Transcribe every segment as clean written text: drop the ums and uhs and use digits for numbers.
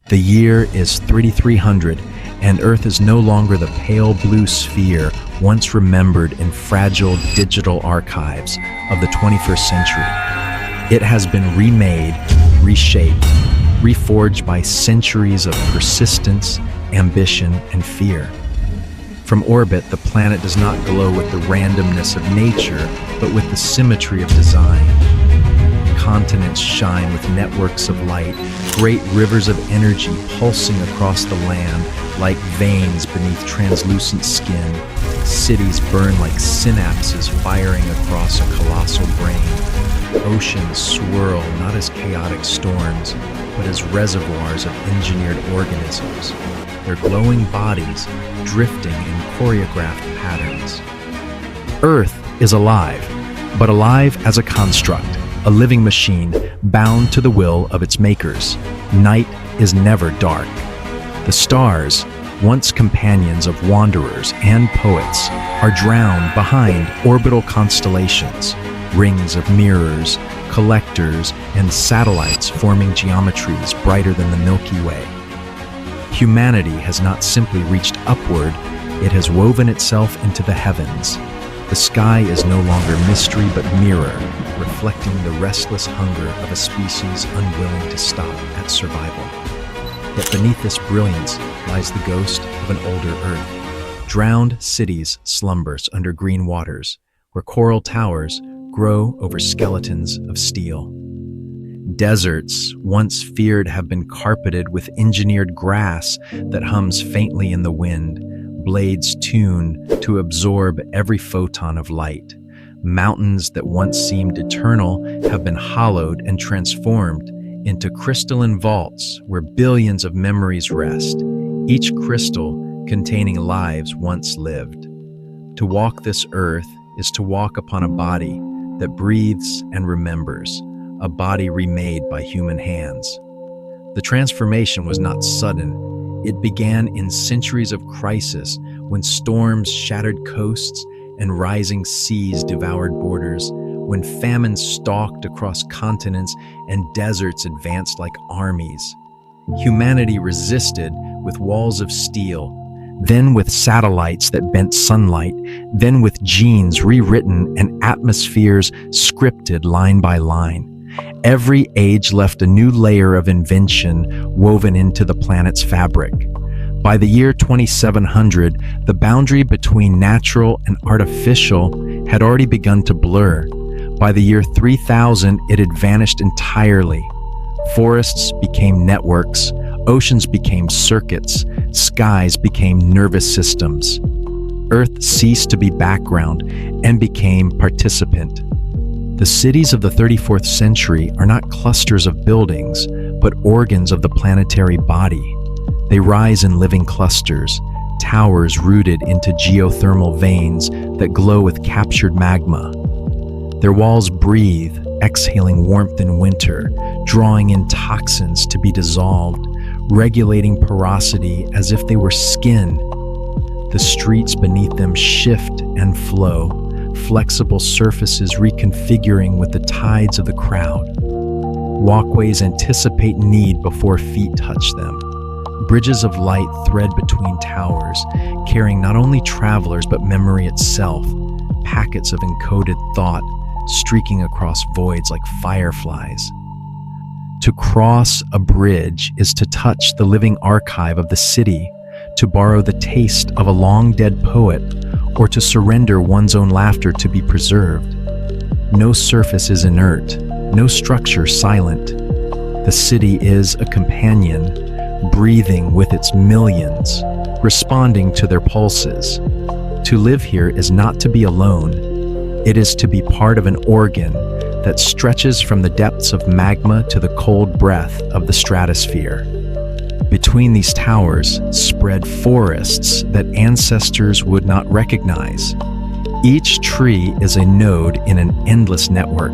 The year is 3300, and Earth is no longer the pale blue sphere once remembered in fragile digital archives of the 21st century. It has been remade, reshaped, reforged by centuries of persistence, ambition, and fear. From orbit, the planet does not glow with the randomness of nature, but with the symmetry of design. Continents shine with networks of light, great rivers of energy pulsing across the land like veins beneath translucent skin. Cities burn like synapses firing across a colossal brain. Oceans swirl not as chaotic storms, but as reservoirs of engineered organisms, their glowing bodies drifting in choreographed patterns. Earth is alive, but alive as a construct, a living machine bound to the will of its makers. Night is never dark. The stars, once companions of wanderers and poets, are drowned behind orbital constellations, rings of mirrors, collectors, and satellites forming geometries brighter than the Milky Way. Humanity has not simply reached upward, it has woven itself into the heavens. The sky is no longer mystery but mirror, reflecting the restless hunger of a species unwilling to stop at survival. Yet beneath this brilliance lies the ghost of an older Earth. Drowned cities slumbers under green waters, where coral towers grow over skeletons of steel. Deserts, once feared, have been carpeted with engineered grass that hums faintly in the wind, blades tuned to absorb every photon of light. Mountains that once seemed eternal have been hollowed and transformed into crystalline vaults where billions of memories rest, each crystal containing lives once lived. To walk this earth is to walk upon a body that breathes and remembers, a body remade by human hands. The transformation was not sudden. It began in centuries of crisis when storms shattered coasts and rising seas devoured borders, when famine stalked across continents and deserts advanced like armies. Humanity resisted with walls of steel, then with satellites that bent sunlight, then with genes rewritten and atmospheres scripted line by line. Every age left a new layer of invention woven into the planet's fabric. By the year 2700, the boundary between natural and artificial had already begun to blur. By the year 3000, it had vanished entirely. Forests became networks, oceans became circuits, skies became nervous systems. Earth ceased to be background and became participant. The cities of the 34th century are not clusters of buildings, but organs of the planetary body. They rise in living clusters, towers rooted into geothermal veins that glow with captured magma. Their walls breathe, exhaling warmth in winter, drawing in toxins to be dissolved, regulating porosity as if they were skin. The streets beneath them shift and flow, flexible surfaces reconfiguring with the tides of the crowd. Walkways anticipate need before feet touch them. Bridges of light thread between towers, carrying not only travelers but memory itself, packets of encoded thought streaking across voids like fireflies. To cross a bridge is to touch the living archive of the city, to borrow the taste of a long-dead poet, or to surrender one's own laughter to be preserved. No surface is inert, no structure silent. The city is a companion, breathing with its millions, responding to their pulses. To live here is not to be alone. It is to be part of an organ that stretches from the depths of magma to the cold breath of the stratosphere. Between these towers spread forests that ancestors would not recognize. Each tree is a node in an endless network.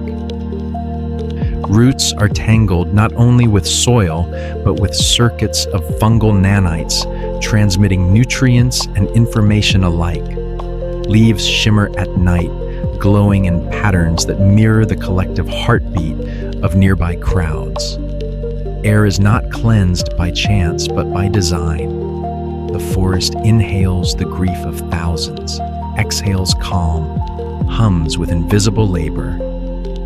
Roots are tangled not only with soil, but with circuits of fungal nanites, transmitting nutrients and information alike. Leaves shimmer at night, glowing in patterns that mirror the collective heartbeat of nearby crowds. Air is not cleansed by chance, but by design. The forest inhales the grief of thousands, exhales calm, hums with invisible labor.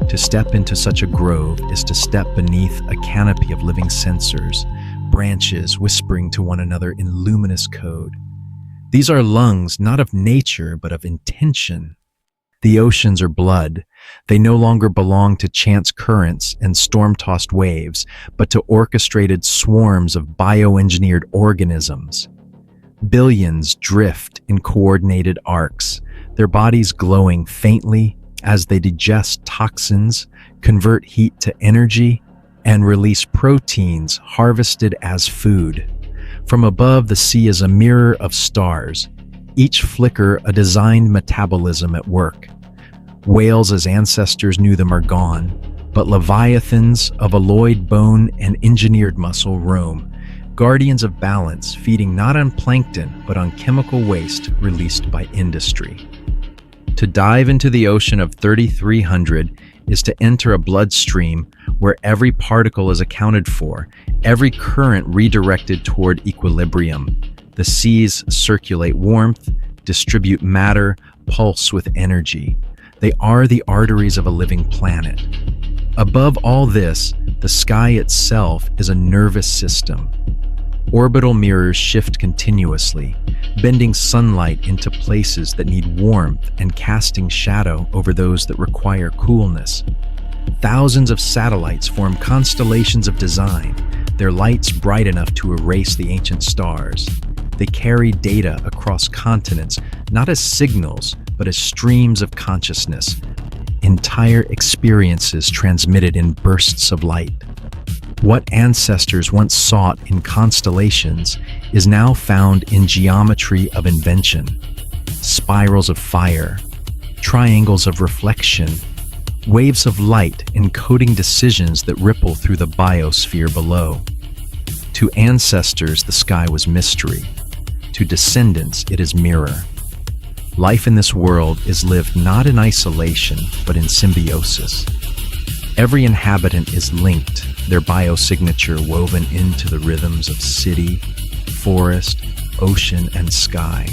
To step into such a grove is to step beneath a canopy of living sensors, branches whispering to one another in luminous code. These are lungs not of nature, but of intention. The oceans are blood. They no longer belong to chance currents and storm-tossed waves, but to orchestrated swarms of bioengineered organisms. Billions drift in coordinated arcs, their bodies glowing faintly as they digest toxins, convert heat to energy, and release proteins harvested as food. From above, the sea is a mirror of stars, each flicker a designed metabolism at work. Whales as ancestors knew them are gone, but leviathans of alloyed bone and engineered muscle roam, guardians of balance, feeding not on plankton, but on chemical waste released by industry. To dive into the ocean of 3,300 is to enter a bloodstream where every particle is accounted for, every current redirected toward equilibrium. The seas circulate warmth, distribute matter, pulse with energy. They are the arteries of a living planet. Above all this, the sky itself is a nervous system. Orbital mirrors shift continuously, bending sunlight into places that need warmth and casting shadow over those that require coolness. Thousands of satellites form constellations of design, their lights bright enough to erase the ancient stars. They carry data across continents, not as signals, but as streams of consciousness, entire experiences transmitted in bursts of light. What ancestors once sought in constellations is now found in geometry of invention. Spirals of fire, triangles of reflection, waves of light encoding decisions that ripple through the biosphere below. To ancestors, the sky was mystery. To descendants, it is mirror. Life in this world is lived not in isolation, but in symbiosis. Every inhabitant is linked, their biosignature woven into the rhythms of city, forest, ocean, and sky.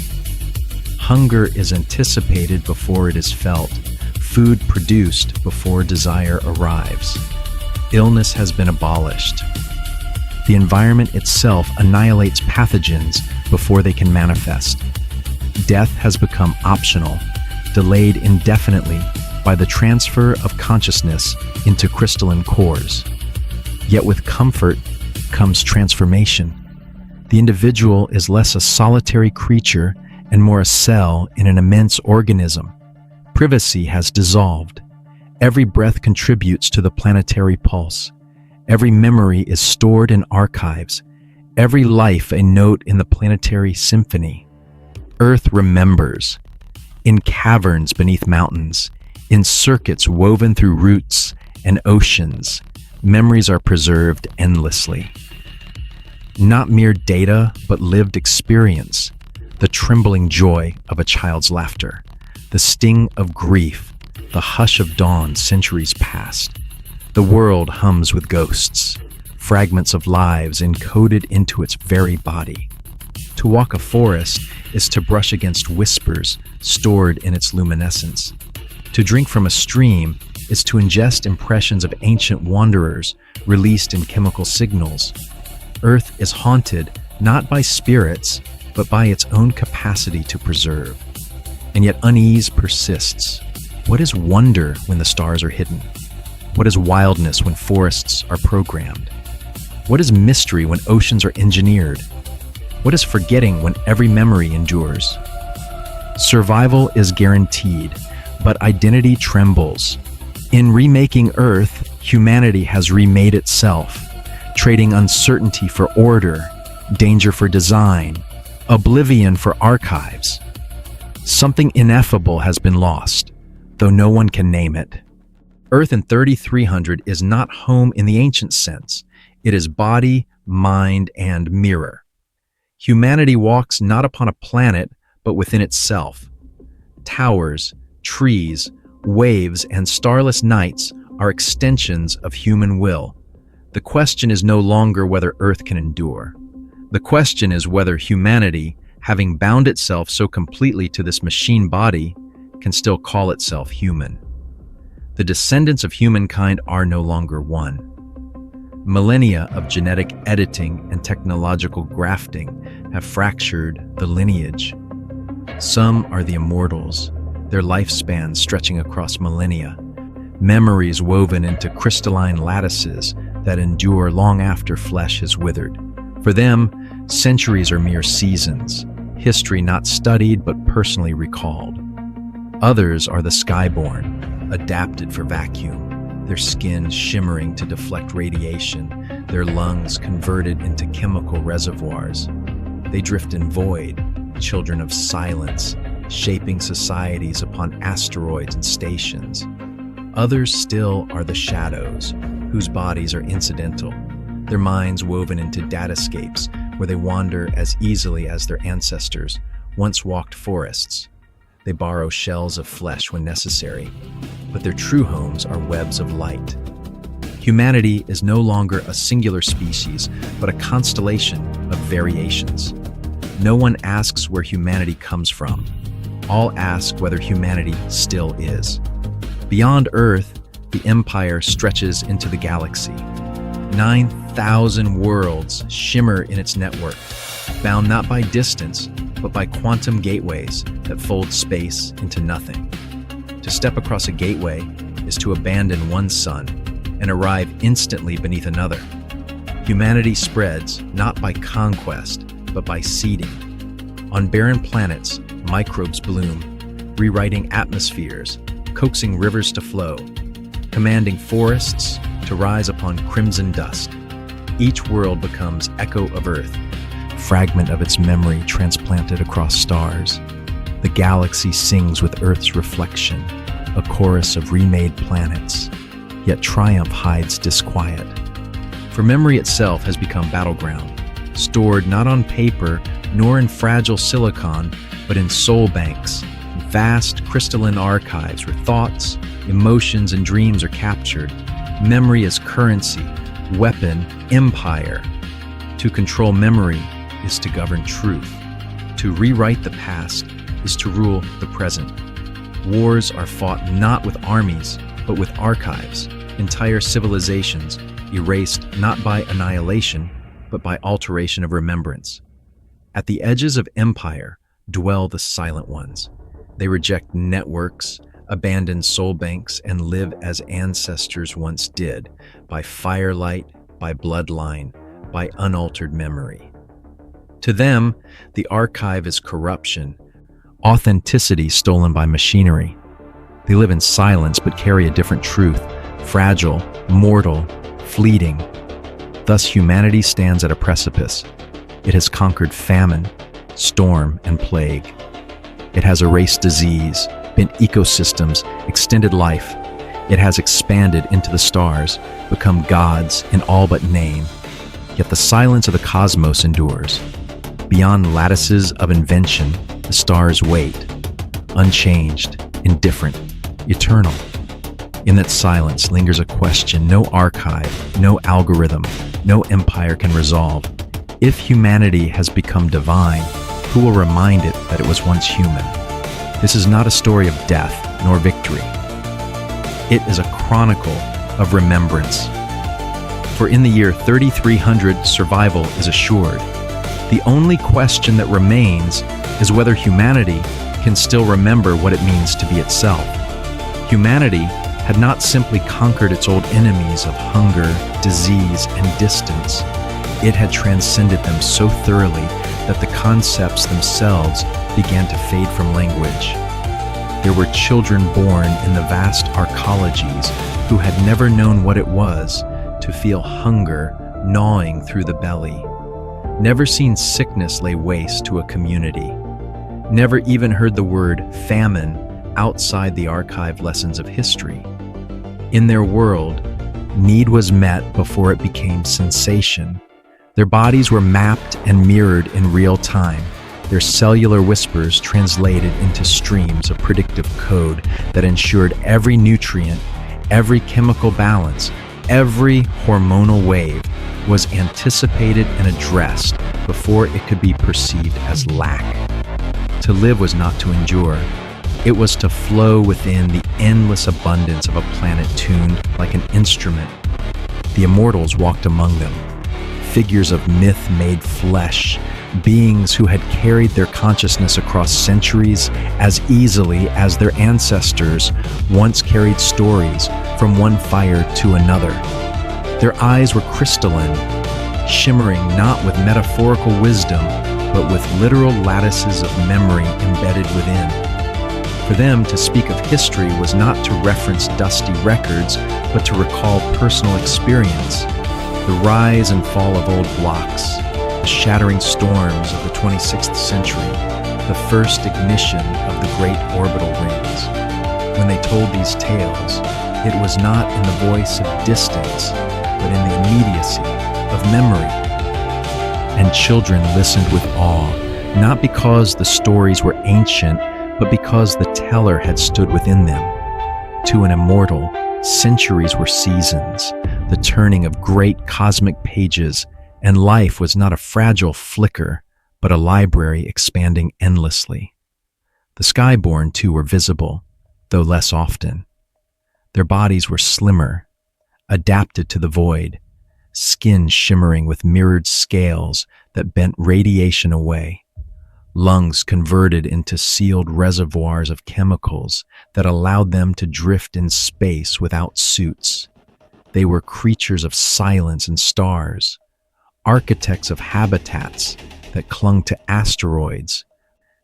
Hunger is anticipated before it is felt, food produced before desire arrives. Illness has been abolished. The environment itself annihilates pathogens before they can manifest. Death has become optional, delayed indefinitely by the transfer of consciousness into crystalline cores. Yet with comfort comes transformation. The individual is less a solitary creature and more a cell in an immense organism. Privacy has dissolved. Every breath contributes to the planetary pulse. Every memory is stored in archives. Every life a note in the planetary symphony. Earth remembers. In caverns beneath mountains, in circuits woven through roots and oceans, memories are preserved endlessly. Not mere data, but lived experience. The trembling joy of a child's laughter, the sting of grief, the hush of dawn centuries past. The world hums with ghosts, fragments of lives encoded into its very body. To walk a forest is to brush against whispers stored in its luminescence. To drink from a stream is to ingest impressions of ancient wanderers released in chemical signals. Earth is haunted not by spirits, but by its own capacity to preserve. And yet unease persists. What is wonder when the stars are hidden? What is wildness when forests are programmed? What is mystery when oceans are engineered? What is forgetting when every memory endures? Survival is guaranteed, but identity trembles. In remaking Earth, humanity has remade itself, trading uncertainty for order, danger for design, oblivion for archives. Something ineffable has been lost, though no one can name it. Earth in 3,300 is not home in the ancient sense. It is body, mind, and mirror. Humanity walks not upon a planet, but within itself. Towers, trees, waves, and starless nights are extensions of human will. The question is no longer whether Earth can endure. The question is whether humanity, having bound itself so completely to this machine body, can still call itself human. The descendants of humankind are no longer one. Millennia of genetic editing and technological grafting have fractured the lineage. Some are the immortals, their lifespans stretching across millennia, memories woven into crystalline lattices that endure long after flesh has withered. For them, centuries are mere seasons, history not studied but personally recalled. Others are the skyborn, adapted for vacuum, their skin shimmering to deflect radiation, their lungs converted into chemical reservoirs. They drift in void, children of silence, shaping societies upon asteroids and stations. Others still are the shadows, whose bodies are incidental, their minds woven into datascapes where they wander as easily as their ancestors once walked forests. They borrow shells of flesh when necessary, but their true homes are webs of light. Humanity is no longer a singular species, but a constellation of variations. No one asks where humanity comes from. All ask whether humanity still is. Beyond Earth, the empire stretches into the galaxy. 9,000 worlds shimmer in its network, bound not by distance, but by quantum gateways that fold space into nothing. To step across a gateway is to abandon one sun and arrive instantly beneath another. Humanity spreads not by conquest, but by seeding. On barren planets, microbes bloom, rewriting atmospheres, coaxing rivers to flow, commanding forests to rise upon crimson dust. Each world becomes echo of Earth, fragment of its memory transplanted across stars. The galaxy sings with Earth's reflection, a chorus of remade planets, yet triumph hides disquiet. For memory itself has become battleground, stored not on paper nor in fragile silicon, but in soul banks, vast crystalline archives where thoughts, emotions, and dreams are captured. Memory is currency, weapon, empire. To control memory is to govern truth. To rewrite the past is to rule the present. Wars are fought not with armies, but with archives. Entire civilizations erased not by annihilation, but by alteration of remembrance. At the edges of empire dwell the silent ones. They reject networks, abandon soul banks, and live as ancestors once did, by firelight, by bloodline, by unaltered memory. To them, the archive is corruption, authenticity stolen by machinery. They live in silence but carry a different truth, fragile, mortal, fleeting. Thus humanity stands at a precipice. It has conquered famine, storm, and plague. It has erased disease, bent ecosystems, extended life. It has expanded into the stars, become gods in all but name. Yet the silence of the cosmos endures. Beyond lattices of invention, the stars wait, unchanged, indifferent, eternal. In that silence lingers a question no archive, no algorithm, no empire can resolve. If humanity has become divine, who will remind it that it was once human? This is not a story of death nor victory. It is a chronicle of remembrance. For in the year 3300, survival is assured. The only question that remains is whether humanity can still remember what it means to be itself. Humanity had not simply conquered its old enemies of hunger, disease, and distance. It had transcended them so thoroughly that the concepts themselves began to fade from language. There were children born in the vast arcologies who had never known what it was to feel hunger gnawing through the belly, never seen sickness lay waste to a community, never even heard the word famine outside the archived lessons of history. In their world, need was met before it became sensation. Their bodies were mapped and mirrored in real time, their cellular whispers translated into streams of predictive code that ensured every nutrient, every chemical balance Every hormonal wave was anticipated and addressed before it could be perceived as lack. To live was not to endure. It was to flow within the endless abundance of a planet tuned like an instrument. The immortals walked among them, figures of myth made flesh, beings who had carried their consciousness across centuries as easily as their ancestors once carried stories from one fire to another. Their eyes were crystalline, shimmering not with metaphorical wisdom, but with literal lattices of memory embedded within. For them, to speak of history was not to reference dusty records, but to recall personal experience, the rise and fall of old blocks, the shattering storms of the 26th century, the first ignition of the great orbital rings. When they told these tales, it was not in the voice of distance, but in the immediacy of memory. And children listened with awe, not because the stories were ancient, but because the teller had stood within them. To an immortal, centuries were seasons, the turning of great cosmic pages, and life was not a fragile flicker, but a library expanding endlessly. The skyborn, too, were visible, though less often. Their bodies were slimmer, adapted to the void, skin shimmering with mirrored scales that bent radiation away, lungs converted into sealed reservoirs of chemicals that allowed them to drift in space without suits. They were creatures of silence and stars, architects of habitats that clung to asteroids,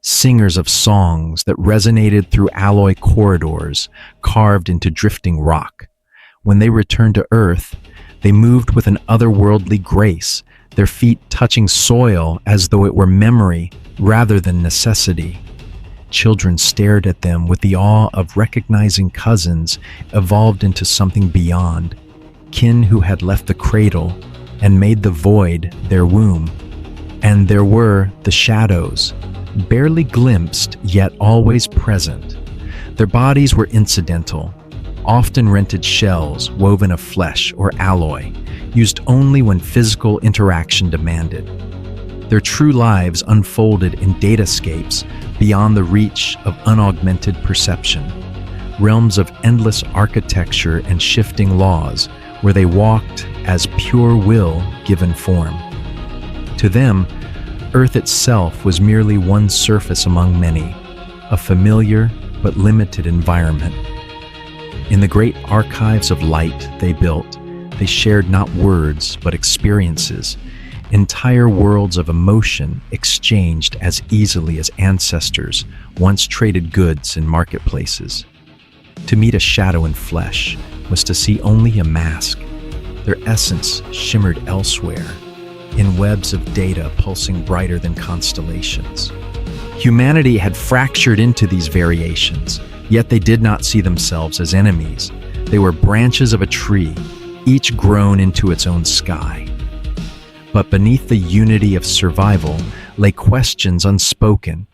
singers of songs that resonated through alloy corridors carved into drifting rock. When they returned to Earth, they moved with an otherworldly grace, their feet touching soil as though it were memory rather than necessity. Children stared at them with the awe of recognizing cousins evolved into something beyond, kin who had left the cradle and made the void their womb. And there were the shadows, barely glimpsed yet always present. Their bodies were incidental, often rented shells woven of flesh or alloy, used only when physical interaction demanded. Their true lives unfolded in datascapes beyond the reach of unaugmented perception, realms of endless architecture and shifting laws where they walked as pure will given form. To them, Earth itself was merely one surface among many, a familiar but limited environment. In the great archives of light they built, they shared not words but experiences, entire worlds of emotion exchanged as easily as ancestors once traded goods in marketplaces. To meet a shadow in flesh was to see only a mask. Their essence shimmered elsewhere, in webs of data pulsing brighter than constellations. Humanity had fractured into these variations, yet they did not see themselves as enemies. They were branches of a tree, each grown into its own sky. But beneath the unity of survival lay questions unspoken,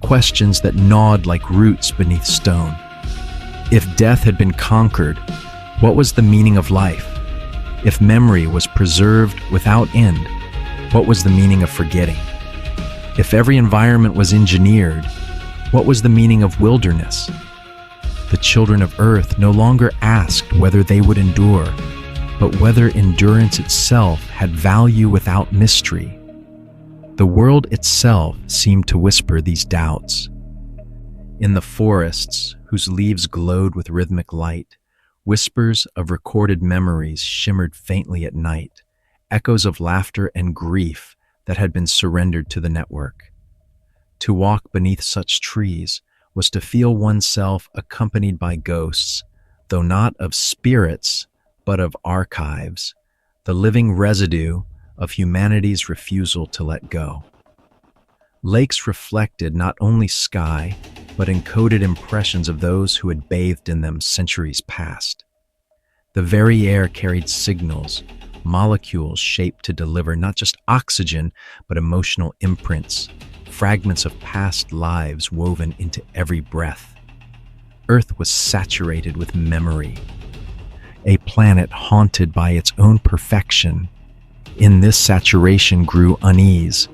questions that gnawed like roots beneath stone. If death had been conquered, what was the meaning of life? If memory was preserved without end, what was the meaning of forgetting? If every environment was engineered, what was the meaning of wilderness? The children of Earth no longer asked whether they would endure, but whether endurance itself had value without mystery. The world itself seemed to whisper these doubts. In the forests, whose leaves glowed with rhythmic light, whispers of recorded memories shimmered faintly at night, echoes of laughter and grief that had been surrendered to the network. To walk beneath such trees was to feel oneself accompanied by ghosts, though not of spirits, but of archives, the living residue of humanity's refusal to let go. Lakes reflected not only sky, but encoded impressions of those who had bathed in them centuries past. The very air carried signals, molecules shaped to deliver not just oxygen, but emotional imprints, fragments of past lives woven into every breath. Earth was saturated with memory. a planet haunted by its own perfection. In this saturation grew unease.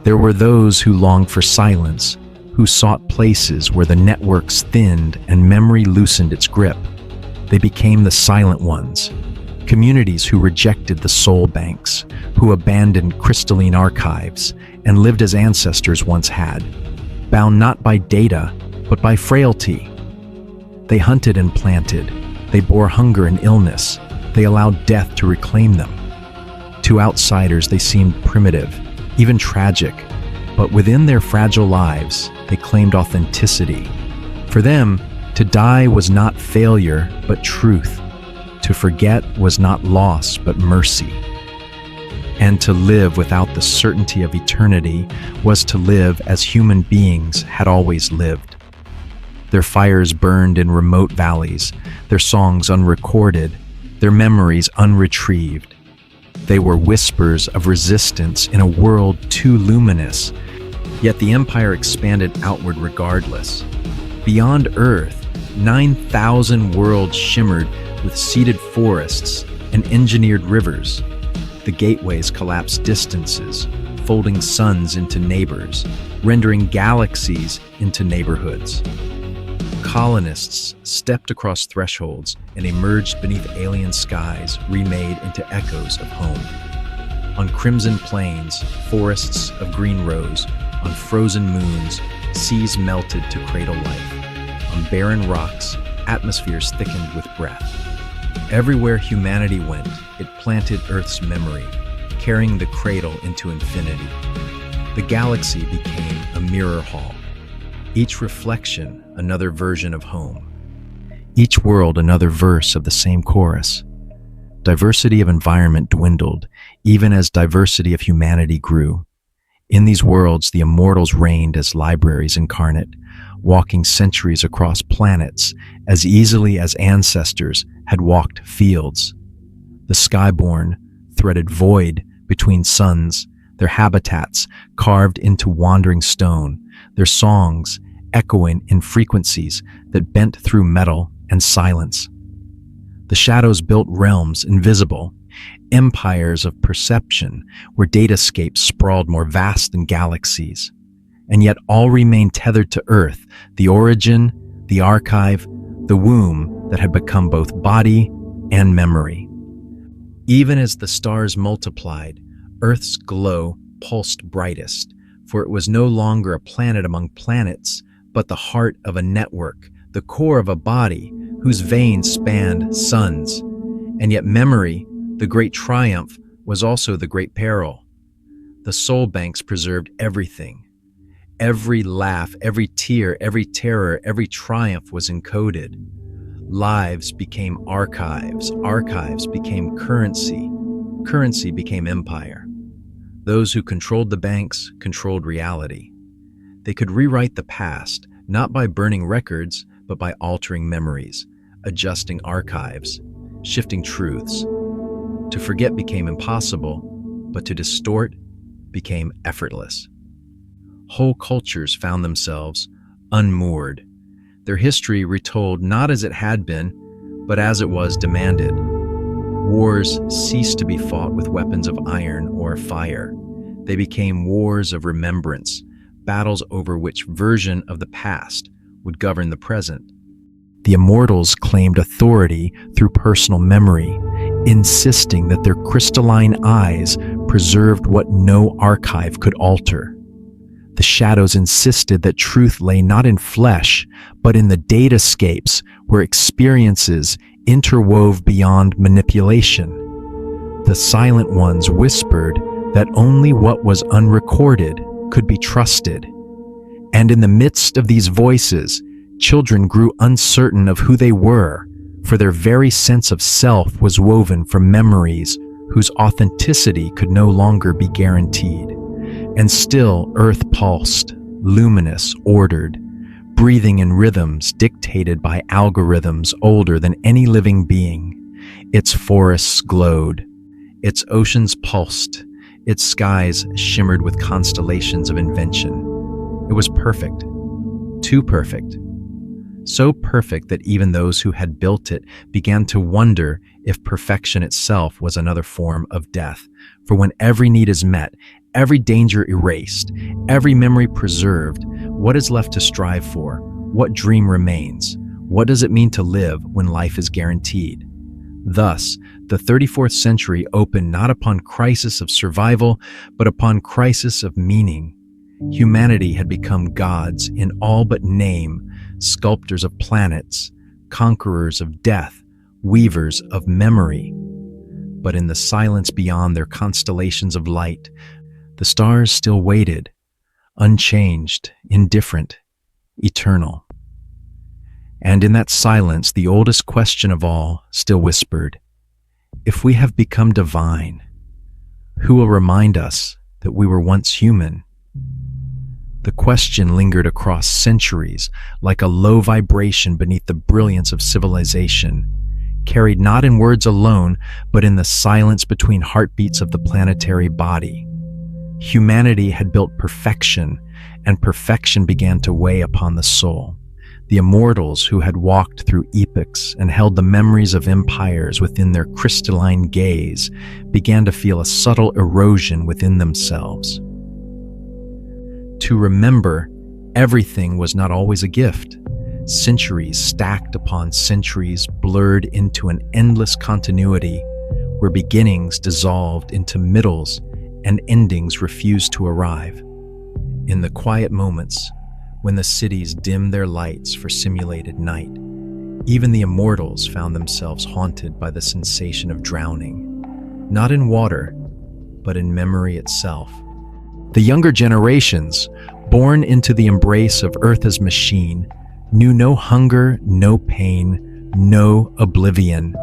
There were those who longed for silence, who sought places where the networks thinned and memory loosened its grip. They became the silent ones, communities who rejected the soul banks, who abandoned crystalline archives and lived as ancestors once had, bound not by data, but by frailty. They hunted and planted. They bore hunger and illness. They allowed death to reclaim them. To outsiders, they seemed primitive, even tragic, but within their fragile lives, they claimed authenticity. For them, to die was not failure, but truth. To forget was not loss, but mercy. And to live without the certainty of eternity was to live as human beings had always lived. Their fires burned in remote valleys, their songs unrecorded, their memories unretrieved. They were whispers of resistance in a world too luminous, yet the empire expanded outward regardless. Beyond Earth, 9,000 worlds shimmered with seeded forests and engineered rivers. The gateways collapsed distances, folding suns into neighbors, rendering galaxies into neighborhoods. Colonists stepped across thresholds and emerged beneath alien skies remade into echoes of home. On crimson plains, forests of green rose. On frozen moons, seas melted to cradle life. On barren rocks, atmospheres thickened with breath. Everywhere humanity went, it planted Earth's memory, carrying the cradle into infinity. The galaxy became a mirror hall. Each reflection, another version of home. Each world, another verse of the same chorus. Diversity of environment dwindled, even as diversity of humanity grew. In these worlds, the immortals reigned as libraries incarnate, walking centuries across planets as easily as ancestors had walked fields. The skyborn threaded void between suns, their habitats carved into wandering stone, their songs echoing in frequencies that bent through metal and silence. The shadows built realms invisible, empires of perception where datascapes sprawled more vast than galaxies. And yet all remained tethered to Earth, the origin, the archive, the womb that had become both body and memory. Even as the stars multiplied, Earth's glow pulsed brightest, for it was no longer a planet among planets, but the heart of a network, the core of a body whose veins spanned suns. And yet memory, the great triumph, was also the great peril. The soul banks preserved everything. Every laugh, every tear, every terror, every triumph was encoded. Lives became archives, archives became currency, currency became empire. Those who controlled the banks controlled reality. They could rewrite the past, not by burning records, but by altering memories, adjusting archives, shifting truths. To forget became impossible, but to distort became effortless. Whole cultures found themselves unmoored, their history retold not as it had been, but as it was demanded. Wars ceased to be fought with weapons of iron or fire. They became wars of remembrance, battles over which version of the past would govern the present. The immortals claimed authority through personal memory, insisting that their crystalline eyes preserved what no archive could alter. The shadows insisted that truth lay not in flesh, but in the datascapes where experiences interwove beyond manipulation. The silent ones whispered that only what was unrecorded could be trusted. And in the midst of these voices, children grew uncertain of who they were, for their very sense of self was woven from memories whose authenticity could no longer be guaranteed. And still Earth pulsed, luminous, ordered, breathing in rhythms dictated by algorithms older than any living being. Its forests glowed, its oceans pulsed, its skies shimmered with constellations of invention. It was perfect, too perfect. so perfect that even those who had built it began to wonder if perfection itself was another form of death. For when every need is met, every danger erased, every memory preserved, what is left to strive for? What dream remains? What does it mean to live when life is guaranteed? Thus, the 34th century opened not upon crisis of survival, but upon crisis of meaning. Humanity had become gods in all but name, sculptors of planets, conquerors of death, weavers of memory. But in the silence beyond their constellations of light, the stars still waited, unchanged, indifferent, eternal. And in that silence, the oldest question of all still whispered, if we have become divine, who will remind us that we were once human? The question lingered across centuries like a low vibration beneath the brilliance of civilization, carried not in words alone, but in the silence between heartbeats of the planetary body. Humanity had built perfection, and perfection began to weigh upon the soul. The immortals who had walked through epochs and held the memories of empires within their crystalline gaze began to feel a subtle erosion within themselves. To remember everything was not always a gift. Centuries stacked upon centuries blurred into an endless continuity where beginnings dissolved into middles and endings refused to arrive. In the quiet moments, when the cities dimmed their lights for simulated night, even the immortals found themselves haunted by the sensation of drowning, not in water, but in memory itself. The younger generations, born into the embrace of Earth as machine, knew no hunger, no pain, no oblivion.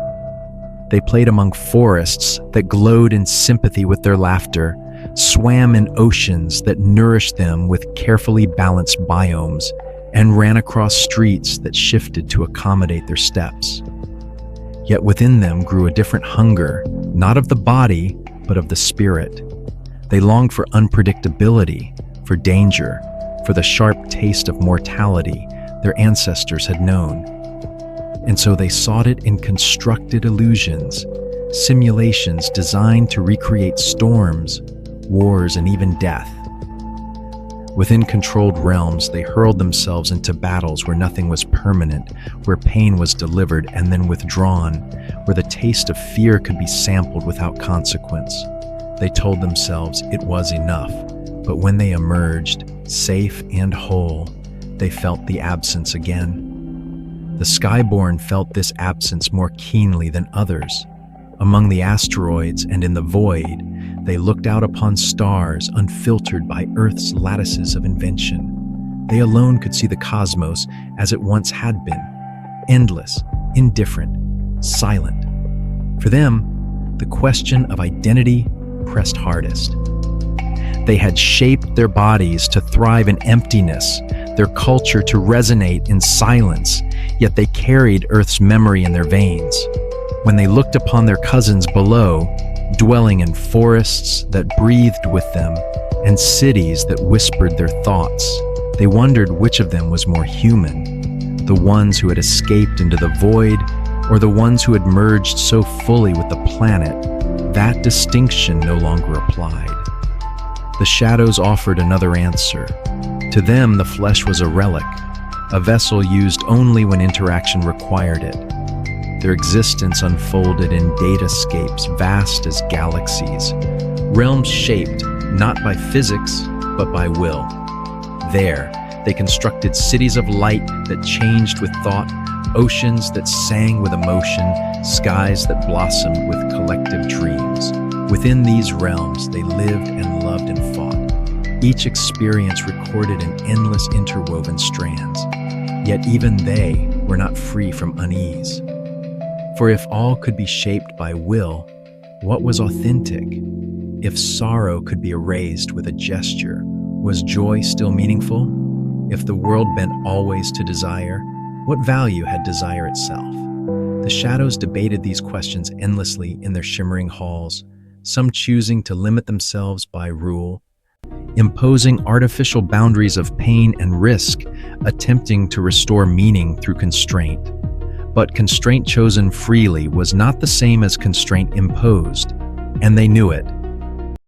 They played among forests that glowed in sympathy with their laughter, swam in oceans that nourished them with carefully balanced biomes, and ran across streets that shifted to accommodate their steps. Yet within them grew a different hunger, not of the body, but of the spirit. They longed for unpredictability, for danger, for the sharp taste of mortality their ancestors had known. And so they sought it in constructed illusions, simulations designed to recreate storms, wars, and even death. Within controlled realms, they hurled themselves into battles where nothing was permanent, where pain was delivered and then withdrawn, where the taste of fear could be sampled without consequence. They told themselves it was enough, but when they emerged, safe and whole, they felt the absence again. The Skyborn felt this absence more keenly than others. Among the asteroids and in the void, they looked out upon stars unfiltered by Earth's lattices of invention. They alone could see the cosmos as it once had been, endless, indifferent, silent. For them, the question of identity pressed hardest. They had shaped their bodies to thrive in emptiness, their culture to resonate in silence, yet they carried Earth's memory in their veins. When they looked upon their cousins below, dwelling in forests that breathed with them and cities that whispered their thoughts, they wondered which of them was more human, the ones who had escaped into the void or the ones who had merged so fully with the planet that distinction no longer applied. The shadows offered another answer. To them, the flesh was a relic, a vessel used only when interaction required it. Their existence unfolded in datascapes vast as galaxies, realms shaped not by physics, but by will. There, they constructed cities of light that changed with thought, oceans that sang with emotion, skies that blossomed with collective dreams. Within these realms, they lived and loved and fought, each experience recorded in endless interwoven strands. Yet even they were not free from unease. For if all could be shaped by will, what was authentic? If sorrow could be erased with a gesture, was joy still meaningful? If the world bent always to desire, what value had desire itself? The shadows debated these questions endlessly in their shimmering halls, some choosing to limit themselves by rule, imposing artificial boundaries of pain and risk, attempting to restore meaning through constraint. But constraint chosen freely was not the same as constraint imposed, and they knew it.